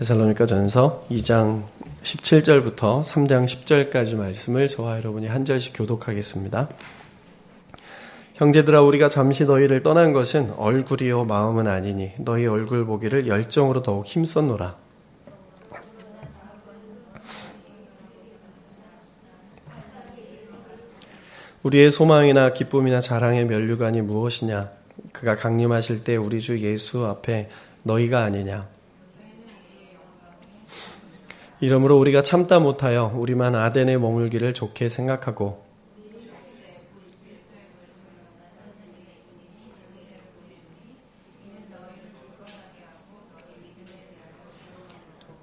데살로니가전서 2장 17절부터 3장 10절까지 말씀을 저와 여러분이 한 절씩 교독하겠습니다. 형제들아, 우리가 잠시 너희를 떠난 것은 얼굴이요 마음은 아니니 너희 얼굴 보기를 열정으로 더욱 힘썼노라. 우리의 소망이나 기쁨이나 자랑의 면류관이 무엇이냐? 그가 강림하실 때 우리 주 예수 앞에 너희가 아니냐? 이러므로 우리가 참다 못하여 우리만 아덴에 머물기를 좋게 생각하고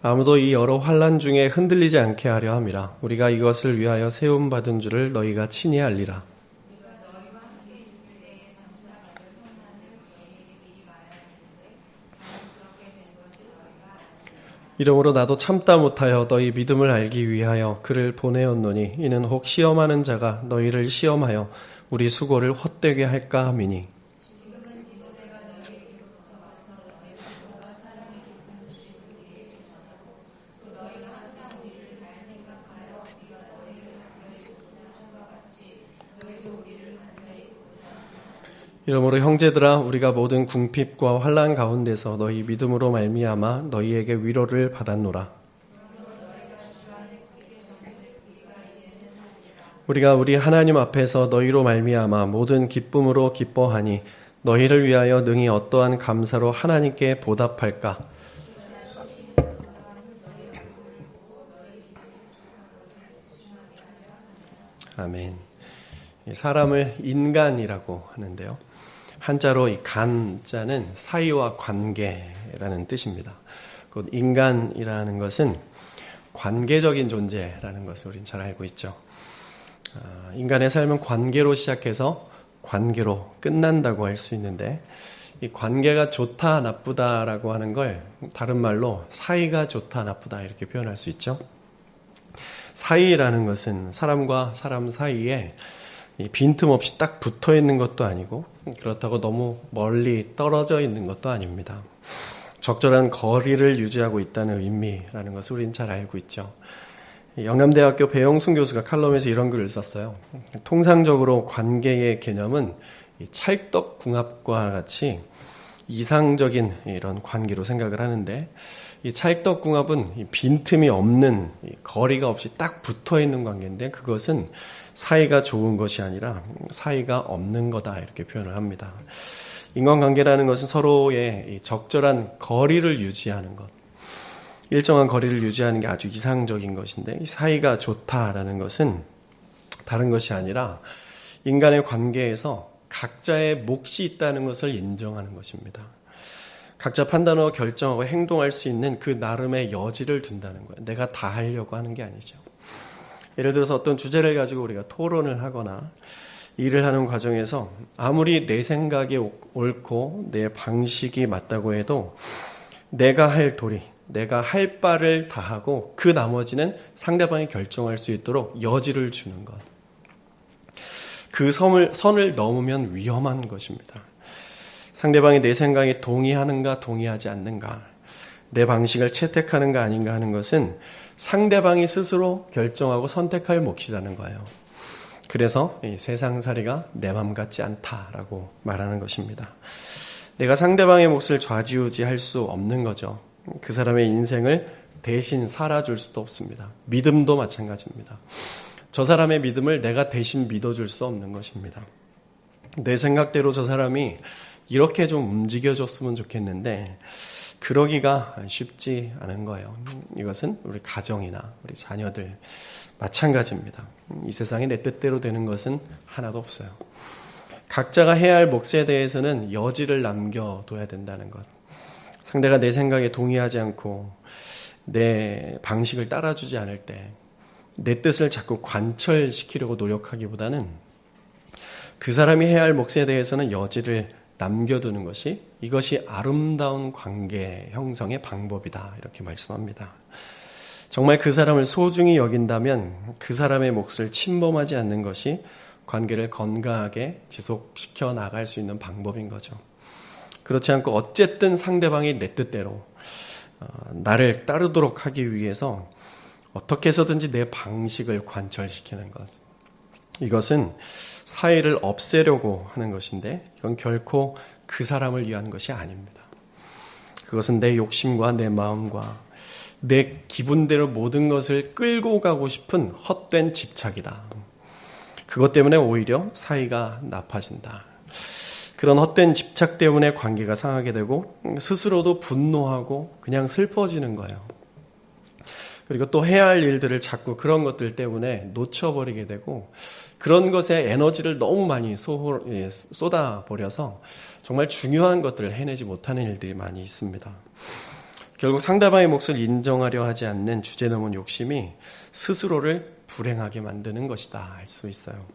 아무도 이 여러 환난 중에 흔들리지 않게 하려 함이라. 우리가 이것을 위하여 세움받은 줄을 너희가 친히 알리라. 이러므로 나도 참다 못하여 너희 믿음을 알기 위하여 그를 보내었노니 이는 혹 시험하는 자가 너희를 시험하여 우리 수고를 헛되게 할까 함이니. 이러므로 형제들아, 우리가 모든 궁핍과 환난 가운데서 너희 믿음으로 말미암아 너희에게 위로를 받았노라. 우리가 우리 하나님 앞에서 너희로 말미암아 모든 기쁨으로 기뻐하니 너희를 위하여 능히 어떠한 감사로 하나님께 보답할까? 아멘. 사람을 인간이라고 하는데요. 한자로 이 간자는 사이와 관계라는 뜻입니다. 곧 인간이라는 것은 관계적인 존재라는 것을 우리는 잘 알고 있죠. 인간의 삶은 관계로 시작해서 관계로 끝난다고 할 수 있는데, 이 관계가 좋다 나쁘다라고 하는 걸 다른 말로 사이가 좋다 나쁘다 이렇게 표현할 수 있죠. 사이라는 것은 사람과 사람 사이에 빈틈없이 딱 붙어 있는 것도 아니고 그렇다고 너무 멀리 떨어져 있는 것도 아닙니다. 적절한 거리를 유지하고 있다는 의미라는 것을 우리는 잘 알고 있죠. 영남대학교 배영순 교수가 칼럼에서 이런 글을 썼어요. 통상적으로 관계의 개념은 찰떡궁합과 같이 이상적인 이런 관계로 생각을 하는데, 이 찰떡궁합은 빈틈이 없는, 거리가 없이 딱 붙어 있는 관계인데 그것은 사이가 좋은 것이 아니라 사이가 없는 거다 이렇게 표현을 합니다. 인간관계라는 것은 서로의 적절한 거리를 유지하는 것, 일정한 거리를 유지하는 게 아주 이상적인 것인데, 이 사이가 좋다라는 것은 다른 것이 아니라 인간의 관계에서 각자의 몫이 있다는 것을 인정하는 것입니다. 각자 판단하고 결정하고 행동할 수 있는 그 나름의 여지를 둔다는 거예요. 내가 다 하려고 하는 게 아니죠. 예를 들어서 어떤 주제를 가지고 우리가 토론을 하거나 일을 하는 과정에서 아무리 내 생각이 옳고 내 방식이 맞다고 해도 내가 할 도리, 내가 할 바를 다 하고 그 나머지는 상대방이 결정할 수 있도록 여지를 주는 것. 그 선을 넘으면 위험한 것입니다. 상대방이 내 생각에 동의하는가 동의하지 않는가, 내 방식을 채택하는가 아닌가 하는 것은 상대방이 스스로 결정하고 선택할 몫이라는 거예요. 그래서 이 세상살이가 내 맘 같지 않다라고 말하는 것입니다. 내가 상대방의 몫을 좌지우지할 수 없는 거죠. 그 사람의 인생을 대신 살아줄 수도 없습니다. 믿음도 마찬가지입니다. 저 사람의 믿음을 내가 대신 믿어줄 수 없는 것입니다. 내 생각대로 저 사람이 이렇게 좀 움직여줬으면 좋겠는데 그러기가 쉽지 않은 거예요. 이것은 우리 가정이나 우리 자녀들 마찬가지입니다. 이 세상에 내 뜻대로 되는 것은 하나도 없어요. 각자가 해야 할 몫에 대해서는 여지를 남겨둬야 된다는 것. 상대가 내 생각에 동의하지 않고 내 방식을 따라주지 않을 때 내 뜻을 자꾸 관철시키려고 노력하기보다는 그 사람이 해야 할 몫에 대해서는 여지를 남겨두는 것이, 이것이 아름다운 관계 형성의 방법이다 이렇게 말씀합니다. 정말 그 사람을 소중히 여긴다면 그 사람의 몫을 침범하지 않는 것이 관계를 건강하게 지속시켜 나갈 수 있는 방법인 거죠. 그렇지 않고 어쨌든 상대방이 내 뜻대로 나를 따르도록 하기 위해서 어떻게 해서든지 내 방식을 관철시키는 것. 이것은 사이를 없애려고 하는 것인데 이건 결코 그 사람을 위한 것이 아닙니다. 그것은 내 욕심과 내 마음과 내 기분대로 모든 것을 끌고 가고 싶은 헛된 집착이다. 그것 때문에 오히려 사이가 나빠진다. 그런 헛된 집착 때문에 관계가 상하게 되고 스스로도 분노하고 그냥 슬퍼지는 거예요. 그리고 또 해야 할 일들을 자꾸 그런 것들 때문에 놓쳐버리게 되고 그런 것에 에너지를 너무 많이 쏟아버려서 정말 중요한 것들을 해내지 못하는 일들이 많이 있습니다. 결국 상대방의 몫을 인정하려 하지 않는 주제넘은 욕심이 스스로를 불행하게 만드는 것이다 할 수 있어요.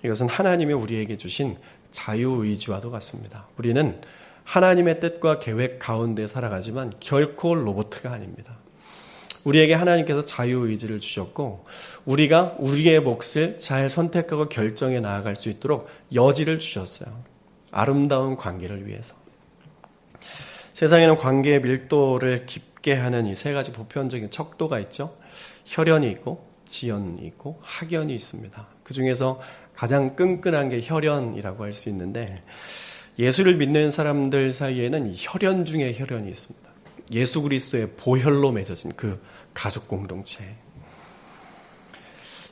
이것은 하나님이 우리에게 주신 자유의지와도 같습니다. 우리는 하나님의 뜻과 계획 가운데 살아가지만 결코 로봇가 아닙니다. 우리에게 하나님께서 자유의지를 주셨고 우리가 우리의 몫을 잘 선택하고 결정해 나아갈 수 있도록 여지를 주셨어요. 아름다운 관계를 위해서. 세상에는 관계의 밀도를 깊게 하는 이 세 가지 보편적인 척도가 있죠. 혈연이 있고 지연이 있고 학연이 있습니다. 그 중에서 가장 끈끈한 게 혈연이라고 할 수 있는데 예수를 믿는 사람들 사이에는 이 혈연 중에 혈연이 있습니다. 예수 그리스도의 보혈로 맺어진 그 가족 공동체.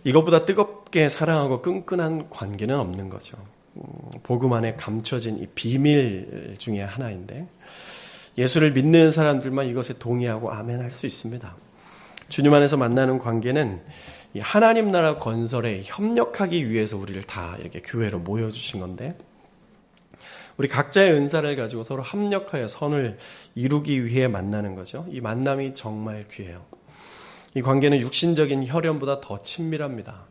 이것보다 뜨겁게 사랑하고 끈끈한 관계는 없는 거죠. 복음 안에 감춰진 이 비밀 중에 하나인데 예수를 믿는 사람들만 이것에 동의하고 아멘할 수 있습니다. 주님 안에서 만나는 관계는 이 하나님 나라 건설에 협력하기 위해서 우리를 다 이렇게 교회로 모여주신 건데 우리 각자의 은사를 가지고 서로 합력하여 선을 이루기 위해 만나는 거죠. 이 만남이 정말 귀해요. 이 관계는 육신적인 혈연보다 더 친밀합니다.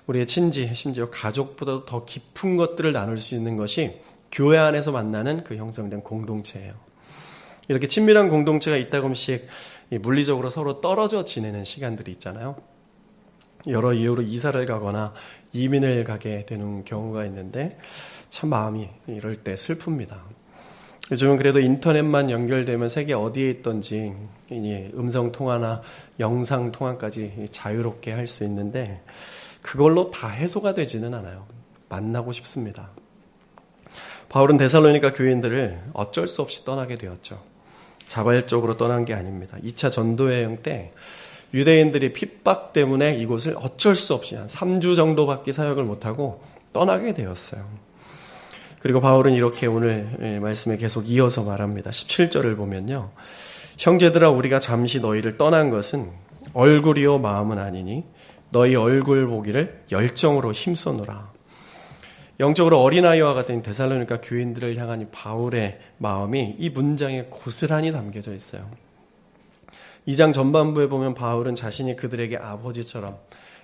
우리의 친지, 심지어 가족보다도 더 깊은 것들을 나눌 수 있는 것이 교회 안에서 만나는 그 형성된 공동체예요. 이렇게 친밀한 공동체가 있다금씩 물리적으로 서로 떨어져 지내는 시간들이 있잖아요. 여러 이유로 이사를 가거나 이민을 가게 되는 경우가 있는데 참 마음이 이럴 때 슬픕니다. 요즘은 그래도 인터넷만 연결되면 세계 어디에 있든지 음성통화나 영상통화까지 자유롭게 할 수 있는데 그걸로 다 해소가 되지는 않아요. 만나고 싶습니다. 바울은 데살로니가 교인들을 어쩔 수 없이 떠나게 되었죠. 자발적으로 떠난 게 아닙니다. 2차 전도여행 때 유대인들이 핍박 때문에 이곳을 어쩔 수 없이 한 3주 정도밖에 사역을 못하고 떠나게 되었어요. 그리고 바울은 이렇게 오늘 말씀에 계속 이어서 말합니다. 17절을 보면요. 형제들아 우리가 잠시 너희를 떠난 것은 얼굴이요 마음은 아니니 너희 얼굴 보기를 열정으로 힘써노라. 영적으로 어린아이와 같은 데살로니가 교인들을 향한 이 바울의 마음이 이 문장에 고스란히 담겨져 있어요. 2장 전반부에 보면 바울은 자신이 그들에게 아버지처럼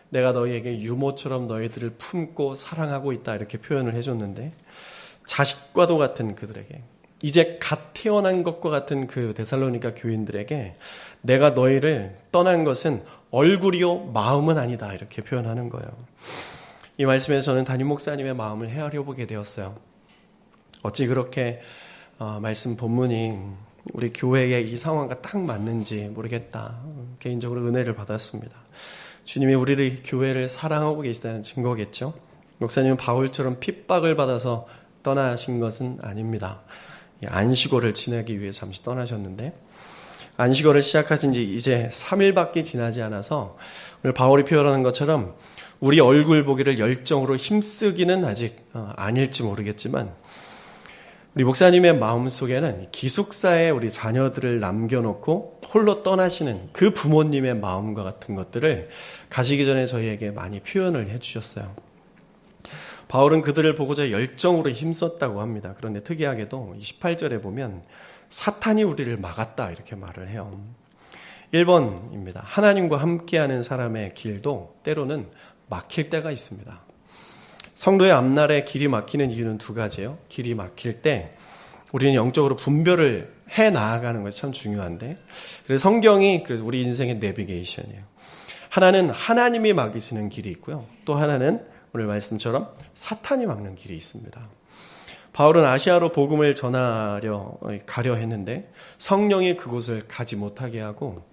내가 너희에게 유모처럼 너희들을 품고 사랑하고 있다 이렇게 표현을 해줬는데 자식과도 같은 그들에게 이제 갓 태어난 것과 같은 그 데살로니가 교인들에게 내가 너희를 떠난 것은 얼굴이요 마음은 아니다 이렇게 표현하는 거예요. 이 말씀에서 저는 담임 목사님의 마음을 헤아려 보게 되었어요. 어찌 그렇게 말씀 본문이 우리 교회의 이 상황과 딱 맞는지 모르겠다. 개인적으로 은혜를 받았습니다. 주님이 우리를 교회를 사랑하고 계시다는 증거겠죠. 목사님은 바울처럼 핍박을 받아서 떠나신 것은 아닙니다. 안식월을 지내기 위해 잠시 떠나셨는데 안식월을 시작하신 지 이제 3일밖에 지나지 않아서 오늘 바울이 표현하는 것처럼 우리 얼굴 보기를 열정으로 힘쓰기는 아직 아닐지 모르겠지만 우리 목사님의 마음속에는 기숙사에 우리 자녀들을 남겨놓고 홀로 떠나시는 그 부모님의 마음과 같은 것들을 가시기 전에 저희에게 많이 표현을 해주셨어요. 바울은 그들을 보고자 열정으로 힘썼다고 합니다. 그런데 특이하게도 18절에 보면 사탄이 우리를 막았다 이렇게 말을 해요. 1번입니다. 하나님과 함께하는 사람의 길도 때로는 막힐 때가 있습니다. 성도의 앞날에 길이 막히는 이유는 두 가지예요. 길이 막힐 때 우리는 영적으로 분별을 해 나아가는 것이 참 중요한데 그래서 성경이 그래서 우리 인생의 내비게이션이에요. 하나는 하나님이 막으시는 길이 있고요. 또 하나는 오늘 말씀처럼 사탄이 막는 길이 있습니다. 바울은 아시아로 복음을 전하려 가려 했는데 성령이 그곳을 가지 못하게 하고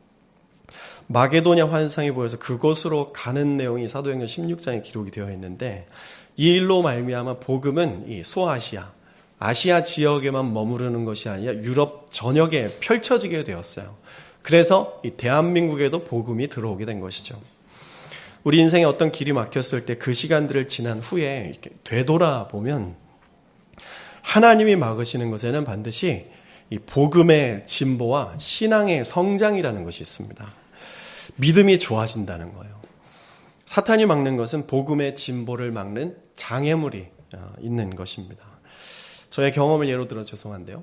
마게도냐 환상이 보여서 그곳으로 가는 내용이 사도행전 16장에 기록이 되어 있는데 이 일로 말미암아 복음은 이 소아시아, 아시아 지역에만 머무르는 것이 아니라 유럽 전역에 펼쳐지게 되었어요. 그래서 이 대한민국에도 복음이 들어오게 된 것이죠. 우리 인생에 어떤 길이 막혔을 때 그 시간들을 지난 후에 이렇게 되돌아보면 하나님이 막으시는 것에는 반드시 이 복음의 진보와 신앙의 성장이라는 것이 있습니다. 믿음이 좋아진다는 거예요. 사탄이 막는 것은 복음의 진보를 막는 장애물이 있는 것입니다. 저의 경험을 예로 들어 죄송한데요.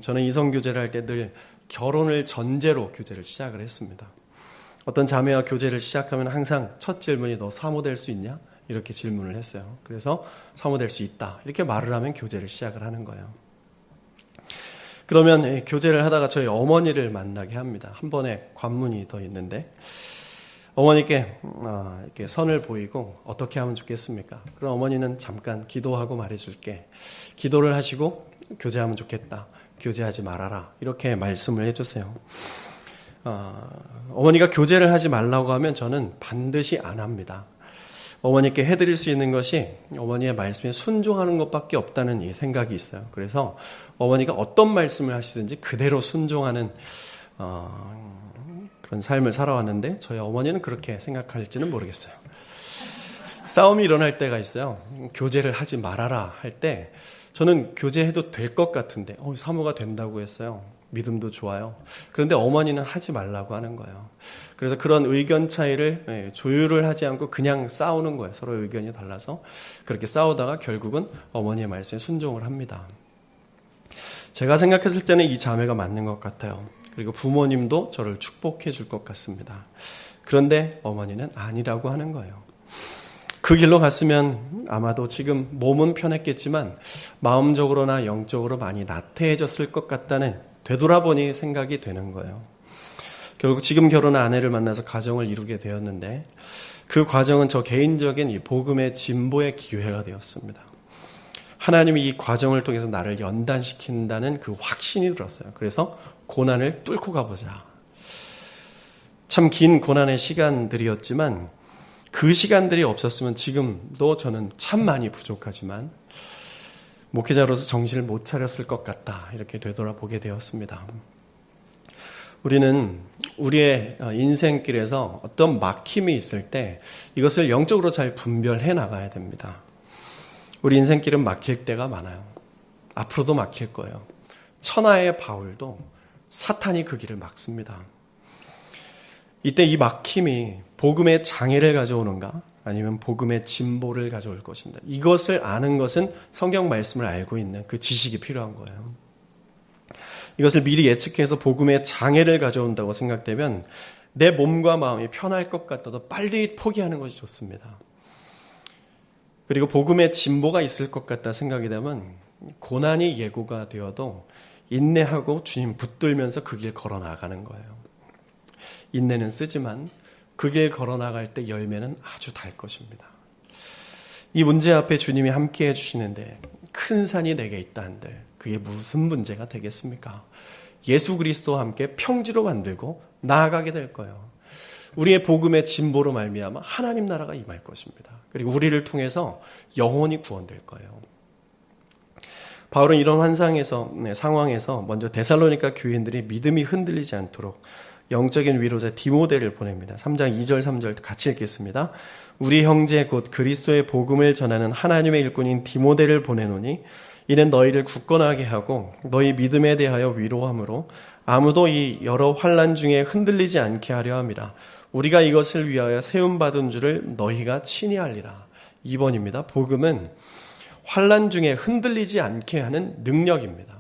저는 이성교제를 할 때 늘 결혼을 전제로 교제를 시작을 했습니다. 어떤 자매와 교제를 시작하면 항상 첫 질문이 너 사모 될 수 있냐? 이렇게 질문을 했어요. 그래서 사모 될 수 있다. 이렇게 말을 하면 교제를 시작을 하는 거예요. 그러면 교제를 하다가 저희 어머니를 만나게 합니다. 한 번에 관문이 더 있는데 어머니께 이렇게 선을 보이고 어떻게 하면 좋겠습니까? 그럼 어머니는 잠깐 기도하고 말해줄게. 기도를 하시고 교제하면 좋겠다. 교제하지 말아라. 이렇게 말씀을 해주세요. 어머니가 교제를 하지 말라고 하면 저는 반드시 안 합니다. 어머니께 해드릴 수 있는 것이 어머니의 말씀에 순종하는 것밖에 없다는 이 생각이 있어요. 그래서 어머니가 어떤 말씀을 하시든지 그대로 순종하는 그런 삶을 살아왔는데 저희 어머니는 그렇게 생각할지는 모르겠어요. 싸움이 일어날 때가 있어요. 교제를 하지 말아라 할 때 저는 교제해도 될 것 같은데 사모가 된다고 했어요. 믿음도 좋아요. 그런데 어머니는 하지 말라고 하는 거예요. 그래서 그런 의견 차이를 조율을 하지 않고 그냥 싸우는 거예요. 서로 의견이 달라서 그렇게 싸우다가 결국은 어머니의 말씀에 순종을 합니다. 제가 생각했을 때는 이 자매가 맞는 것 같아요. 그리고 부모님도 저를 축복해 줄 것 같습니다. 그런데 어머니는 아니라고 하는 거예요. 그 길로 갔으면 아마도 지금 몸은 편했겠지만 마음적으로나 영적으로 많이 나태해졌을 것 같다는 되돌아보니 생각이 되는 거예요. 결국 지금 결혼한 아내를 만나서 가정을 이루게 되었는데 그 과정은 저 개인적인 이 복음의 진보의 기회가 되었습니다. 하나님이 이 과정을 통해서 나를 연단시킨다는 그 확신이 들었어요. 그래서 고난을 뚫고 가보자. 참 긴 고난의 시간들이었지만 그 시간들이 없었으면 지금도 저는 참 많이 부족하지만 목회자로서 정신을 못 차렸을 것 같다. 이렇게 되돌아보게 되었습니다. 우리는 우리의 인생길에서 어떤 막힘이 있을 때 이것을 영적으로 잘 분별해 나가야 됩니다. 우리 인생길은 막힐 때가 많아요. 앞으로도 막힐 거예요. 천하의 바울도 사탄이 그 길을 막습니다. 이때 이 막힘이 복음의 장애를 가져오는가 아니면 복음의 진보를 가져올 것인가. 이것을 아는 것은 성경 말씀을 알고 있는 그 지식이 필요한 거예요. 이것을 미리 예측해서 복음의 장애를 가져온다고 생각되면 내 몸과 마음이 편할 것 같아도 빨리 포기하는 것이 좋습니다. 그리고 복음의 진보가 있을 것 같다 생각이 되면 고난이 예고가 되어도 인내하고 주님 붙들면서 그 길 걸어 나가는 거예요. 인내는 쓰지만 그 길 걸어 나갈 때 열매는 아주 달 것입니다. 이 문제 앞에 주님이 함께 해주시는데 큰 산이 내게 있다 한들 그게 무슨 문제가 되겠습니까? 예수 그리스도와 함께 평지로 만들고 나아가게 될 거예요. 우리의 복음의 진보로 말미암아 하나님 나라가 임할 것입니다. 그리고 우리를 통해서 영혼이 구원될 거예요. 바울은 이런 상황에서 먼저 데살로니가 교인들이 믿음이 흔들리지 않도록 영적인 위로자 디모데를 보냅니다. 3장 2절 3절 같이 읽겠습니다. 우리 형제 곧 그리스도의 복음을 전하는 하나님의 일꾼인 디모데를 보내노니 이는 너희를 굳건하게 하고 너희 믿음에 대하여 위로함으로 아무도 이 여러 환난 중에 흔들리지 않게 하려 함이라. 우리가 이것을 위하여 세움받은 줄을 너희가 친히 알리라. 2번입니다. 복음은 환난 중에 흔들리지 않게 하는 능력입니다.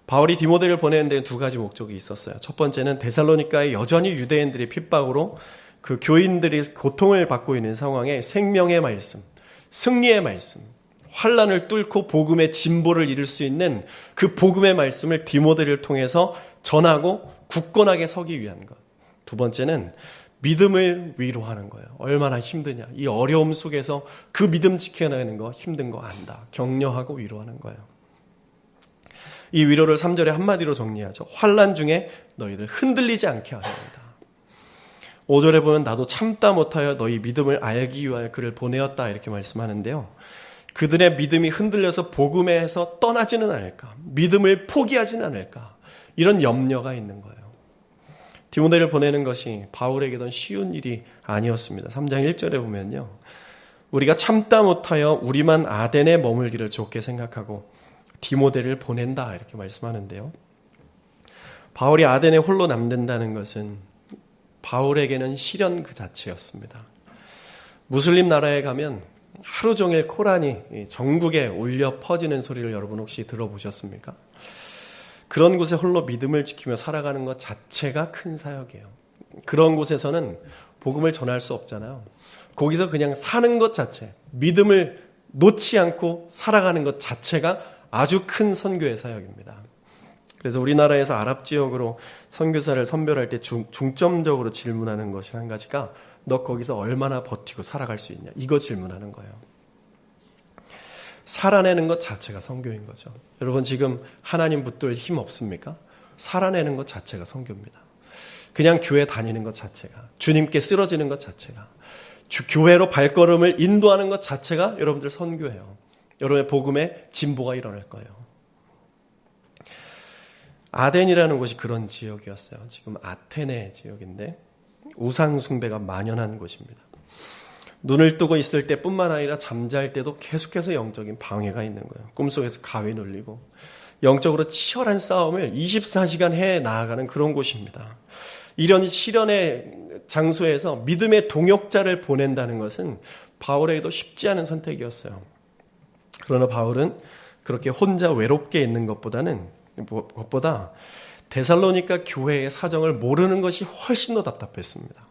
바울이 디모데를 보내는데 두 가지 목적이 있었어요. 첫 번째는 데살로니가에 여전히 유대인들의 핍박으로 그 교인들이 고통을 받고 있는 상황에 생명의 말씀, 승리의 말씀, 환난을 뚫고 복음의 진보를 이룰 수 있는 그 복음의 말씀을 디모데를 통해서 전하고 굳건하게 서기 위한 것. 두 번째는 믿음을 위로하는 거예요. 얼마나 힘드냐. 이 어려움 속에서 그 믿음 지켜내는 거 힘든 거 안다. 격려하고 위로하는 거예요. 이 위로를 3절에 한마디로 정리하죠. 환난 중에 너희들 흔들리지 않게 하렵니다. 5절에 보면 나도 참다 못하여 너희 믿음을 알기 위하여 그를 보내었다 이렇게 말씀하는데요. 그들의 믿음이 흔들려서 복음에서 떠나지는 않을까, 믿음을 포기하지는 않을까, 이런 염려가 있는 거예요. 디모데를 보내는 것이 바울에게는 쉬운 일이 아니었습니다. 3장 1절에 보면요, 우리가 참다 못하여 우리만 아덴에 머물기를 좋게 생각하고 디모데를 보낸다 이렇게 말씀하는데요. 바울이 아덴에 홀로 남는다는 것은 바울에게는 시련 그 자체였습니다. 무슬림 나라에 가면 하루 종일 코란이 전국에 울려 퍼지는 소리를 여러분 혹시 들어보셨습니까? 그런 곳에 홀로 믿음을 지키며 살아가는 것 자체가 큰 사역이에요. 그런 곳에서는 복음을 전할 수 없잖아요. 거기서 그냥 사는 것 자체, 믿음을 놓지 않고 살아가는 것 자체가 아주 큰 선교의 사역입니다. 그래서 우리나라에서 아랍 지역으로 선교사를 선별할 때 중점적으로 질문하는 것이 한 가지가 너 거기서 얼마나 버티고 살아갈 수 있냐, 이거 질문하는 거예요. 살아내는 것 자체가 선교인 거죠. 여러분 지금 하나님 붙들 힘 없습니까? 살아내는 것 자체가 선교입니다. 그냥 교회 다니는 것 자체가, 주님께 쓰러지는 것 자체가, 교회로 발걸음을 인도하는 것 자체가 여러분들 선교예요. 여러분의 복음에 진보가 일어날 거예요. 아덴이라는 곳이 그런 지역이었어요. 지금 아테네 지역인데 우상 숭배가 만연한 곳입니다. 눈을 뜨고 있을 때뿐만 아니라 잠잘 때도 계속해서 영적인 방해가 있는 거예요. 꿈속에서 가위 눌리고 영적으로 치열한 싸움을 24시간 해 나아가는 그런 곳입니다. 이런 시련의 장소에서 믿음의 동역자를 보낸다는 것은 바울에게도 쉽지 않은 선택이었어요. 그러나 바울은 그렇게 혼자 외롭게 있는 것보다 데살로니가 교회의 사정을 모르는 것이 훨씬 더 답답했습니다.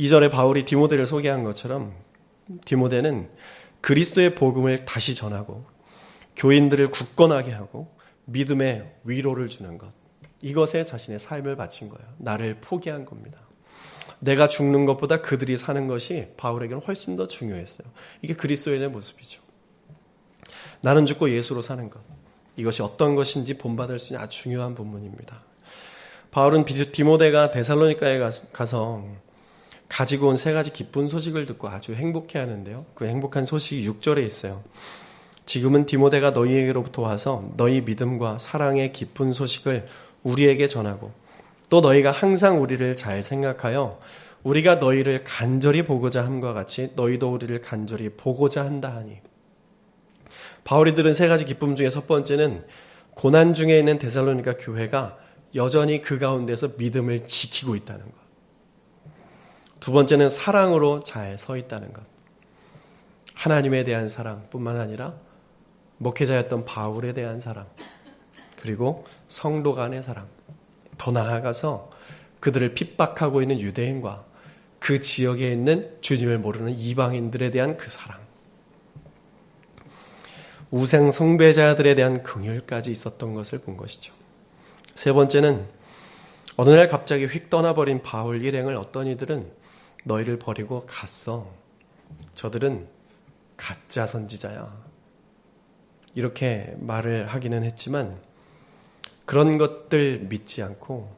2절에 바울이 디모데를 소개한 것처럼 디모데는 그리스도의 복음을 다시 전하고 교인들을 굳건하게 하고 믿음의 위로를 주는 것, 이것에 자신의 삶을 바친 거예요. 나를 포기한 겁니다. 내가 죽는 것보다 그들이 사는 것이 바울에게는 훨씬 더 중요했어요. 이게 그리스도인의 모습이죠. 나는 죽고 예수로 사는 것, 이것이 어떤 것인지 본받을 수 있는 아주 중요한 본문입니다. 바울은 디모데가 데살로니가에 가서 가지고 온 3가지 기쁜 소식을 듣고 아주 행복해하는데요. 그 행복한 소식이 6절에 있어요. 지금은 디모데가 너희에게로부터 와서 너희 믿음과 사랑의 기쁜 소식을 우리에게 전하고 또 너희가 항상 우리를 잘 생각하여 우리가 너희를 간절히 보고자 함과 같이 너희도 우리를 간절히 보고자 한다 하니. 바울이 들은 3가지 기쁨 중에 첫 번째는 고난 중에 있는 데살로니가 교회가 여전히 그 가운데서 믿음을 지키고 있다는 것. 두 번째는 사랑으로 잘 서 있다는 것. 하나님에 대한 사랑뿐만 아니라 목회자였던 바울에 대한 사랑, 그리고 성도 간의 사랑, 더 나아가서 그들을 핍박하고 있는 유대인과 그 지역에 있는 주님을 모르는 이방인들에 대한 그 사랑, 우상 숭배자들에 대한 긍휼까지 있었던 것을 본 것이죠. 세 번째는 어느 날 갑자기 휙 떠나버린 바울 일행을 어떤 이들은 너희를 버리고 갔어. 저들은 가짜 선지자야. 이렇게 말을 하기는 했지만 그런 것들 믿지 않고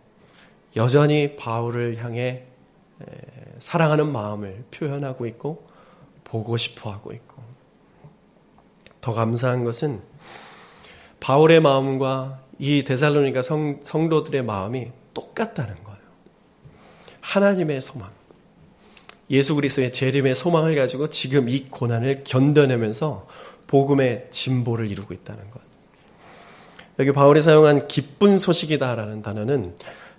여전히 바울을 향해 사랑하는 마음을 표현하고 있고 보고 싶어 하고 있고, 더 감사한 것은 바울의 마음과 이 데살로니가 성도들의 마음이 똑같다는 거예요. 하나님의 소망, 예수 그리스도의 재림의 소망을 가지고 지금 이 고난을 견뎌내면서 복음의 진보를 이루고 있다는 것. 여기 바울이 사용한 기쁜 소식이다라는 단어는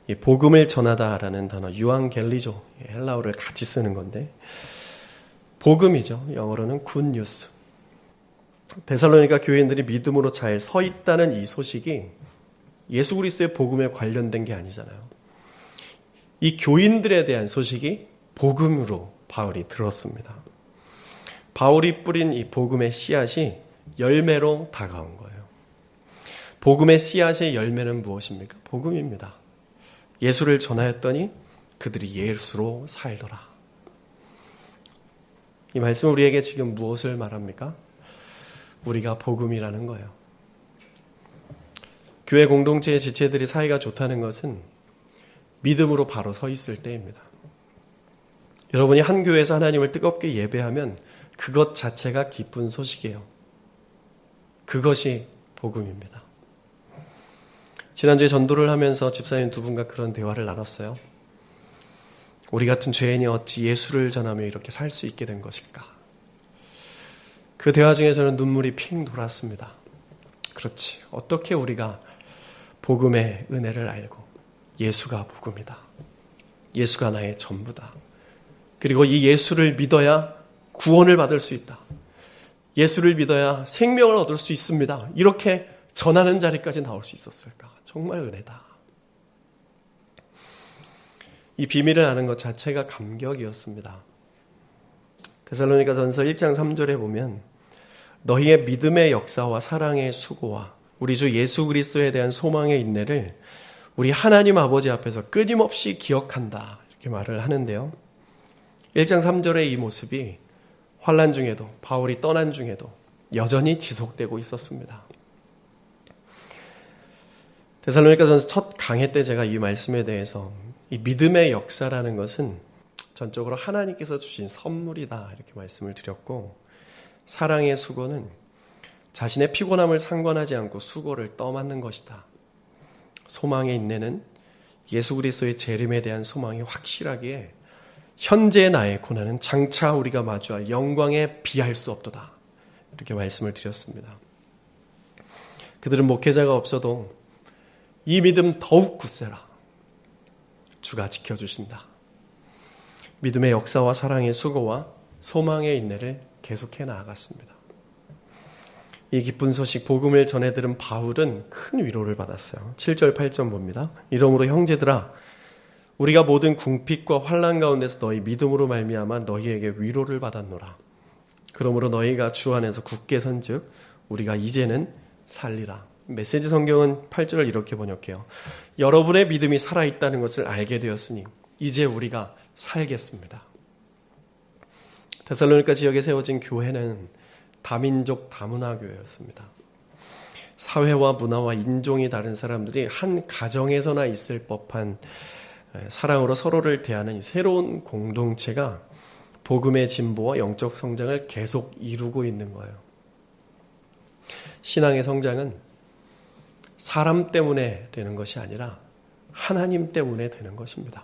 이 복음을 전하다라는 단어 유앙겔리조, 헬라어를 같이 쓰는 건데 복음이죠. 영어로는 good news. 데살로니가 교인들이 믿음으로 잘 서 있다는 이 소식이 예수 그리스도의 복음에 관련된 게 아니잖아요. 이 교인들에 대한 소식이 복음으로 바울이 들었습니다. 바울이 뿌린 이 복음의 씨앗이 열매로 다가온 거예요. 복음의 씨앗의 열매는 무엇입니까? 복음입니다. 예수를 전하였더니 그들이 예수로 살더라. 이 말씀 우리에게 지금 무엇을 말합니까? 우리가 복음이라는 거예요. 교회 공동체의 지체들이 사이가 좋다는 것은 믿음으로 바로 서 있을 때입니다. 여러분이 한 교회에서 하나님을 뜨겁게 예배하면 그것 자체가 기쁜 소식이에요. 그것이 복음입니다. 지난주에 전도를 하면서 집사님 두 분과 그런 대화를 나눴어요. 우리 같은 죄인이 어찌 예수를 전하며 이렇게 살 수 있게 된 것일까? 그 대화 중에 저는 눈물이 핑 돌았습니다. 그렇지. 어떻게 우리가 복음의 은혜를 알고 예수가 복음이다. 예수가 나의 전부다. 그리고 이 예수를 믿어야 구원을 받을 수 있다. 예수를 믿어야 생명을 얻을 수 있습니다. 이렇게 전하는 자리까지 나올 수 있었을까? 정말 은혜다. 이 비밀을 아는 것 자체가 감격이었습니다. 데살로니가전서 1장 3절에 보면 너희의 믿음의 역사와 사랑의 수고와 우리 주 예수 그리스도에 대한 소망의 인내를 우리 하나님 아버지 앞에서 끊임없이 기억한다. 이렇게 말을 하는데요. 1장 3절의 이 모습이 환난 중에도 바울이 떠난 중에도 여전히 지속되고 있었습니다. 데살로니가전서 첫 강해 때 제가 이 말씀에 대해서 이 믿음의 역사라는 것은 전적으로 하나님께서 주신 선물이다 이렇게 말씀을 드렸고, 사랑의 수고는 자신의 피곤함을 상관하지 않고 수고를 떠맡는 것이다. 소망의 인내는 예수 그리스도의 재림에 대한 소망이 확실하기에 현재 나의 고난은 장차 우리가 마주할 영광에 비할 수 없도다. 이렇게 말씀을 드렸습니다. 그들은 목회자가 없어도 이 믿음 더욱 굳세라. 주가 지켜주신다. 믿음의 역사와 사랑의 수고와 소망의 인내를 계속해 나아갔습니다. 이 기쁜 소식 복음을 전해 들은 바울은 큰 위로를 받았어요. 7절 8절 봅니다. 이러므로 형제들아 우리가 모든 궁핍과 환난 가운데서 너희 믿음으로 말미암아 너희에게 위로를 받았노라. 그러므로 너희가 주 안에서 굳게 선즉 우리가 이제는 살리라. 메시지 성경은 8절을 이렇게 번역해요. 여러분의 믿음이 살아있다는 것을 알게 되었으니 이제 우리가 살겠습니다. 데살로니가 지역에 세워진 교회는 다민족 다문화 교회였습니다. 사회와 문화와 인종이 다른 사람들이 한 가정에서나 있을 법한 사랑으로 서로를 대하는 새로운 공동체가 복음의 진보와 영적 성장을 계속 이루고 있는 거예요. 신앙의 성장은 사람 때문에 되는 것이 아니라 하나님 때문에 되는 것입니다.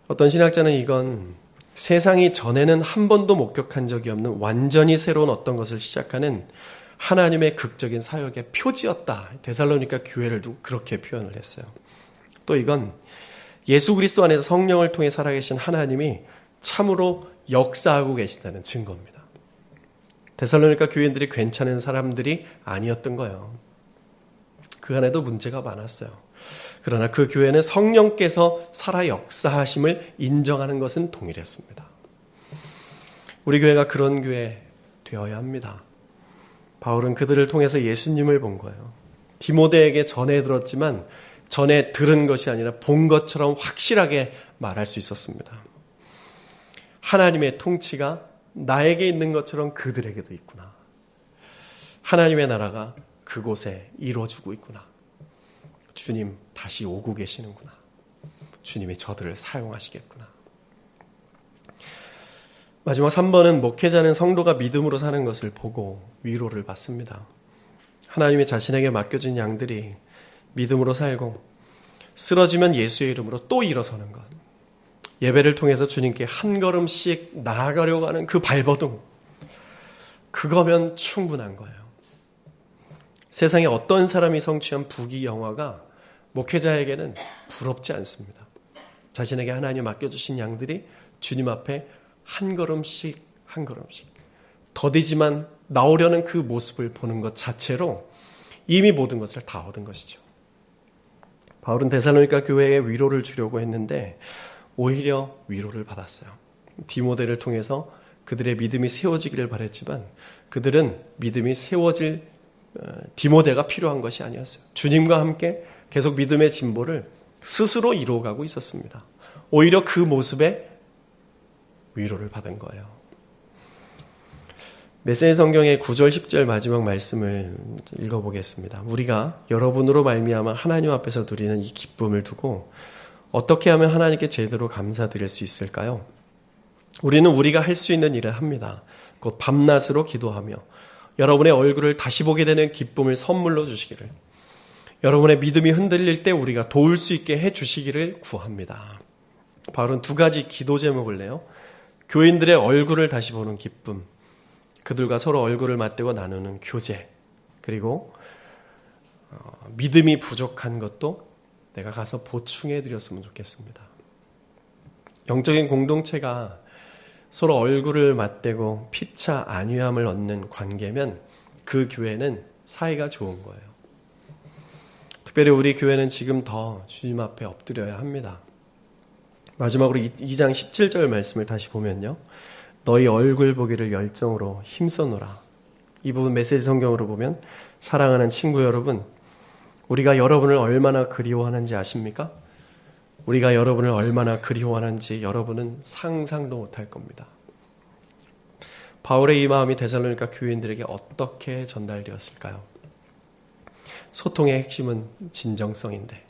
어떤 신학자는 이건 세상이 전에는 한 번도 목격한 적이 없는 완전히 새로운 어떤 것을 시작하는 하나님의 극적인 사역의 표지였다. 데살로니가 교회를 두고 그렇게 표현을 했어요. 또 이건 예수 그리스도 안에서 성령을 통해 살아계신 하나님이 참으로 역사하고 계신다는 증거입니다. 데살로니가 교인들이 괜찮은 사람들이 아니었던 거예요. 그 안에도 문제가 많았어요. 그러나 그 교회는 성령께서 살아 역사하심을 인정하는 것은 동일했습니다. 우리 교회가 그런 교회 되어야 합니다. 바울은 그들을 통해서 예수님을 본 거예요. 디모데에게 전해 들었지만 전에 들은 것이 아니라 본 것처럼 확실하게 말할 수 있었습니다. 하나님의 통치가 나에게 있는 것처럼 그들에게도 있구나. 하나님의 나라가 그곳에 이루어지고 있구나. 주님 다시 오고 계시는구나. 주님이 저들을 사용하시겠구나. 마지막 3번은 목회자는 성도가 믿음으로 사는 것을 보고 위로를 받습니다. 하나님이 자신에게 맡겨준 양들이 믿음으로 살고 쓰러지면 예수의 이름으로 또 일어서는 것. 예배를 통해서 주님께 한 걸음씩 나아가려고 하는 그 발버둥. 그거면 충분한 거예요. 세상에 어떤 사람이 성취한 부귀영화가 목회자에게는 부럽지 않습니다. 자신에게 하나님 맡겨주신 양들이 주님 앞에 한 걸음씩 한 걸음씩 더디지만 나오려는 그 모습을 보는 것 자체로 이미 모든 것을 다 얻은 것이죠. 바울은 데살로니가 교회에 위로를 주려고 했는데 오히려 위로를 받았어요. 디모데를 통해서 그들의 믿음이 세워지기를 바랬지만 그들은 믿음이 세워질 디모데가 필요한 것이 아니었어요. 주님과 함께 계속 믿음의 진보를 스스로 이루어가고 있었습니다. 오히려 그 모습에 위로를 받은 거예요. 메시지 성경의 9절 10절 마지막 말씀을 읽어보겠습니다. 우리가 여러분으로 말미암아 하나님 앞에서 누리는 이 기쁨을 두고 어떻게 하면 하나님께 제대로 감사드릴 수 있을까요? 우리는 우리가 할 수 있는 일을 합니다. 곧 밤낮으로 기도하며 여러분의 얼굴을 다시 보게 되는 기쁨을 선물로 주시기를, 여러분의 믿음이 흔들릴 때 우리가 도울 수 있게 해 주시기를 구합니다. 바울은 두 가지 기도 제목을 내요. 교인들의 얼굴을 다시 보는 기쁨, 그들과 서로 얼굴을 맞대고 나누는 교제, 그리고 믿음이 부족한 것도 내가 가서 보충해 드렸으면 좋겠습니다. 영적인 공동체가 서로 얼굴을 맞대고 피차 안위함을 얻는 관계면 그 교회는 사이가 좋은 거예요. 특별히 우리 교회는 지금 더 주님 앞에 엎드려야 합니다. 마지막으로 2장 17절 말씀을 다시 보면요. 너희 얼굴 보기를 열정으로 힘써노라. 이 부분 메시지 성경으로 보면, 사랑하는 친구 여러분, 우리가 여러분을 얼마나 그리워하는지 아십니까? 우리가 여러분을 얼마나 그리워하는지 여러분은 상상도 못할 겁니다. 바울의 이 마음이 데살로니가 교인들에게 어떻게 전달되었을까요? 소통의 핵심은 진정성인데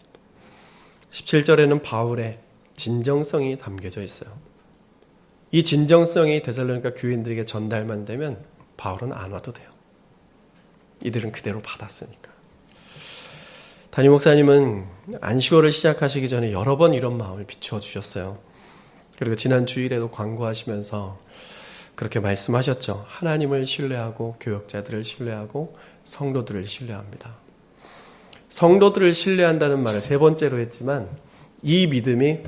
17절에는 바울의 진정성이 담겨져 있어요. 이 진정성이 데살로니가 교인들에게 전달만 되면 바울은 안 와도 돼요. 이들은 그대로 받았으니까. 담임 목사님은 안식월을 시작하시기 전에 여러 번 이런 마음을 비추어 주셨어요. 그리고 지난 주일에도 광고하시면서 그렇게 말씀하셨죠. 하나님을 신뢰하고 교역자들을 신뢰하고 성도들을 신뢰합니다. 성도들을 신뢰한다는 말을 세 번째로 했지만 이 믿음이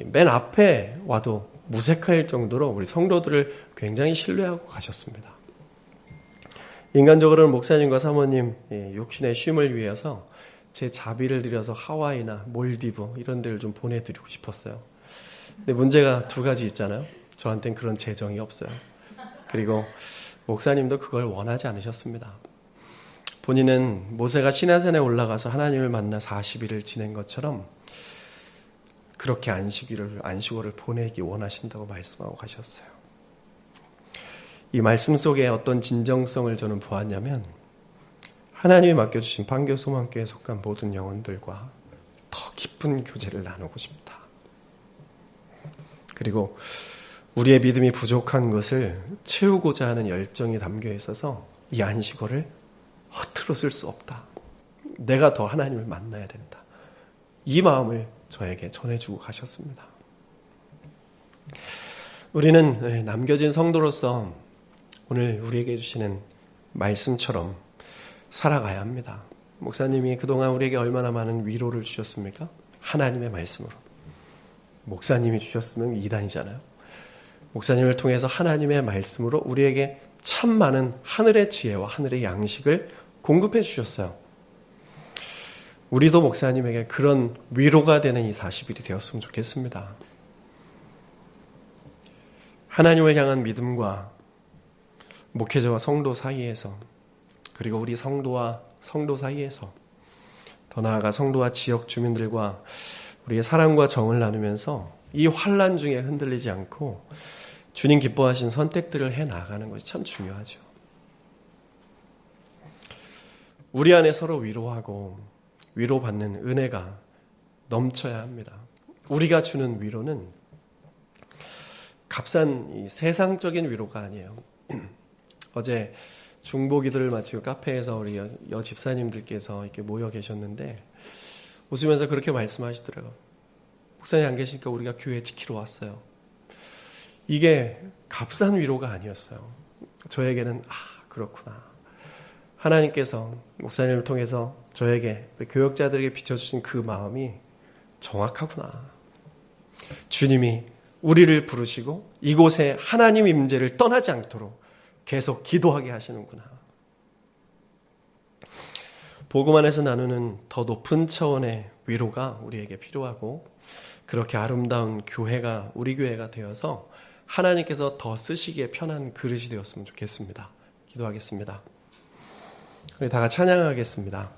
맨 앞에 와도 무색할 정도로 우리 성도들을 굉장히 신뢰하고 가셨습니다. 인간적으로는 목사님과 사모님 육신의 쉼을 위해서 제 자비를 들여서 하와이나 몰디브 이런 데를 좀 보내드리고 싶었어요. 근데 문제가 두 가지 있잖아요. 저한테는 그런 재정이 없어요. 그리고 목사님도 그걸 원하지 않으셨습니다. 본인은 모세가 시내산에 올라가서 하나님을 만나 40일을 지낸 것처럼 그렇게 안식월을 보내기 원하신다고 말씀하고 가셨어요. 이 말씀 속에 어떤 진정성을 저는 보았냐면, 하나님이 맡겨주신 판교 소망교회에 속한 모든 영혼들과 더 깊은 교제를 나누고 싶다. 그리고 우리의 믿음이 부족한 것을 채우고자 하는 열정이 담겨 있어서 이 안식월을 허투루 쓸 수 없다. 내가 더 하나님을 만나야 된다. 이 마음을 저에게 전해주고 가셨습니다. 우리는 남겨진 성도로서 오늘 우리에게 주시는 말씀처럼 살아가야 합니다. 목사님이 그동안 우리에게 얼마나 많은 위로를 주셨습니까? 하나님의 말씀으로. 목사님이 주셨으면 이단이잖아요. 목사님을 통해서 하나님의 말씀으로 우리에게 참 많은 하늘의 지혜와 하늘의 양식을 공급해 주셨어요. 우리도 목사님에게 그런 위로가 되는 이 40일이 되었으면 좋겠습니다. 하나님을 향한 믿음과 목회자와 성도 사이에서, 그리고 우리 성도와 성도 사이에서, 더 나아가 성도와 지역 주민들과 우리의 사랑과 정을 나누면서 이 환난 중에 흔들리지 않고 주님 기뻐하신 선택들을 해 나가는 것이 참 중요하죠. 우리 안에 서로 위로하고 위로받는 은혜가 넘쳐야 합니다. 우리가 주는 위로는 값싼 세상적인 위로가 아니에요. 어제 중보기도를 마치고 카페에서 우리 여 집사님들께서 이렇게 모여 계셨는데 웃으면서 그렇게 말씀하시더라고요. 목사님 안 계시니까 우리가 교회 지키러 왔어요. 이게 값싼 위로가 아니었어요. 저에게는 그렇구나. 하나님께서 목사님을 통해서 저에게, 교역자들에게 비춰주신 그 마음이 정확하구나. 주님이 우리를 부르시고 이곳에 하나님 임재를 떠나지 않도록 계속 기도하게 하시는구나. 복음 안에서 나누는 더 높은 차원의 위로가 우리에게 필요하고, 그렇게 아름다운 교회가 우리 교회가 되어서 하나님께서 더 쓰시기에 편한 그릇이 되었으면 좋겠습니다. 기도하겠습니다. 우리 다 같이 찬양하겠습니다.